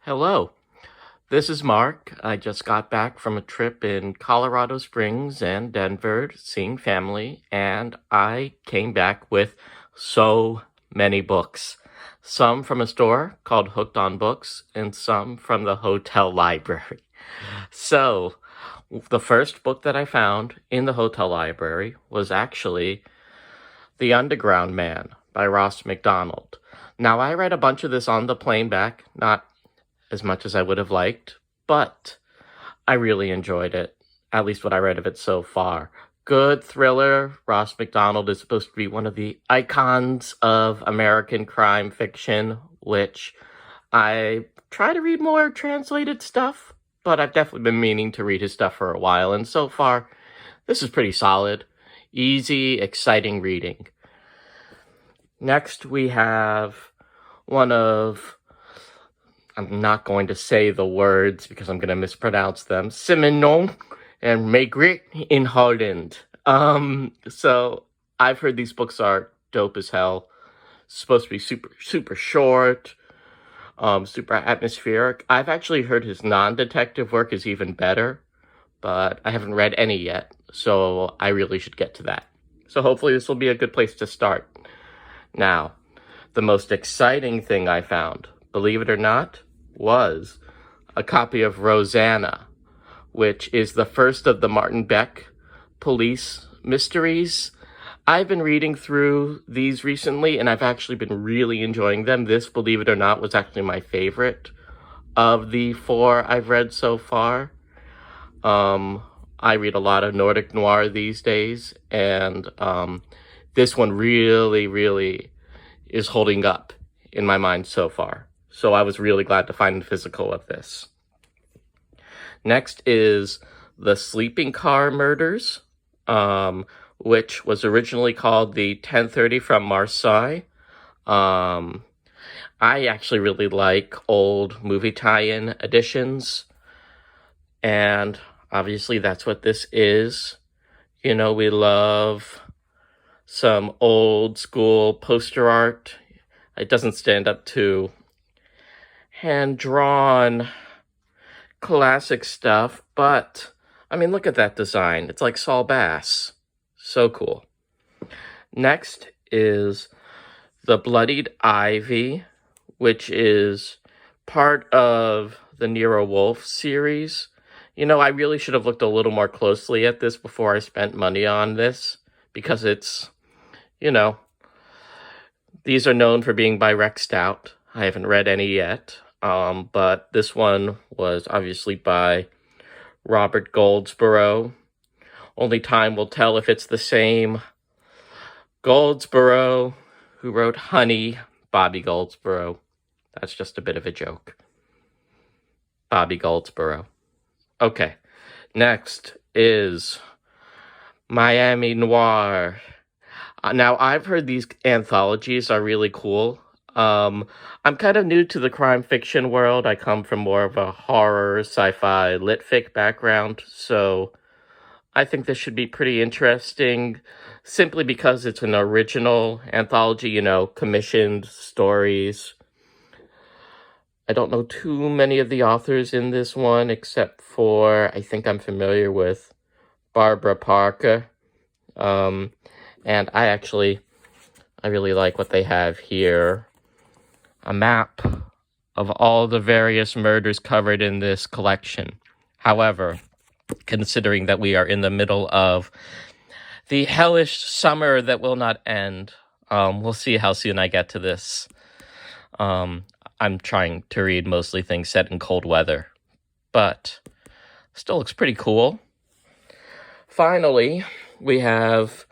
Hello, this is Mark. I just got back from a trip in Colorado Springs and Denver seeing family, and I came back with so many books. Some from a store called Hooked on Books, and some from the hotel library. So, the first book that I found in the hotel library was actually The Underground Man by Ross MacDonald. Now, I read a bunch of this on the plane back, not as much as I would have liked, but I really enjoyed it, at least what I read of it so far. Good thriller. Ross MacDonald is supposed to be one of the icons of American crime fiction, which I try to read more translated stuff, but I've definitely been meaning to read his stuff for a while, and so far, this is pretty solid. Easy, exciting reading. Next, we have one of, I'm not going to say the words because I'm going to mispronounce them, Simenon and Maigret in Holland. So I've heard these books are dope as hell. Supposed to be super short, super atmospheric. I've actually heard his non-detective work is even better, but I haven't read any yet, so I really should get to that. So hopefully this will be a good place to start. Now, the most exciting thing I found, believe it or not, was a copy of Rosanna, which is the first of the Martin Beck police mysteries. I've been reading through these recently, and I've actually been really enjoying them. This, believe it or not, was actually my favorite of the four I've read so far. I read a lot of Nordic noir these days, and this one really is holding up in my mind so far. So I was really glad to find the physical of this. Next is The Sleeping Car Murders, which was originally called the 10:30 from Marseille. I actually really like old movie tie-in editions, and obviously that's what this is. You know, we love some old school poster art. It doesn't stand up to hand-drawn classic stuff, but I mean, look at that design. It's like Saul Bass. So cool. Next is The Bloodied Ivy, which is part of the Nero Wolfe series. You know, I really should have looked a little more closely at this before I spent money on this, because it's, you know, these are known for being by Rex Stout. I haven't read any yet, but this one was obviously by Robert Goldsborough. Only time will tell if it's the same Goldsborough who wrote Honey, Bobby Goldsborough. That's just a bit of a joke. Bobby Goldsborough. Okay, next is Miami Noir. Now, I've heard these anthologies are really cool. I'm kind of new to the crime fiction world. I come from more of a horror, sci-fi, lit fic background, so I think this should be pretty interesting, simply because it's an original anthology, you know, commissioned stories. I don't know too many of the authors in this one, except for, I think I'm familiar with Barbara Parker. And I really like what they have here. A map of all the various murders covered in this collection. However, considering that we are in the middle of the hellish summer that will not end, we'll see how soon I get to this. I'm trying to read mostly things set in cold weather, but still looks pretty cool. Finally, we have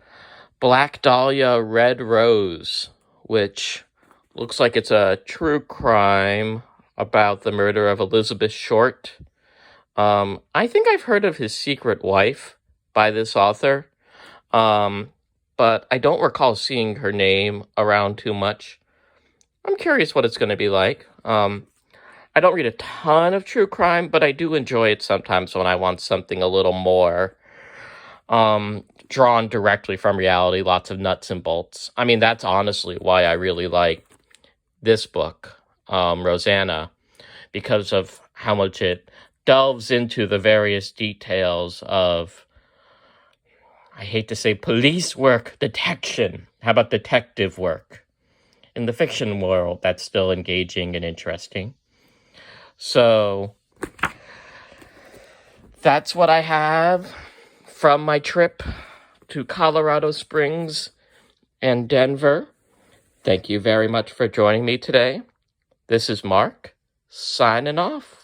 Black Dahlia Red Rose, which looks like it's a true crime about the murder of Elizabeth Short. I think I've heard of his secret wife by this author, but I don't recall seeing her name around too much. I'm curious what it's going to be like. I don't read a ton of true crime, but I do enjoy it sometimes when I want something a little more drawn directly from reality, lots of nuts and bolts. I mean, that's honestly why I really like this book, Rosanna, because of how much it delves into the various details of, I hate to say police work, detection. How about detective work? In the fiction world, that's still engaging and interesting. So that's what I have from my trip to Colorado Springs and Denver. Thank you very much for joining me today. This is Mark, signing off.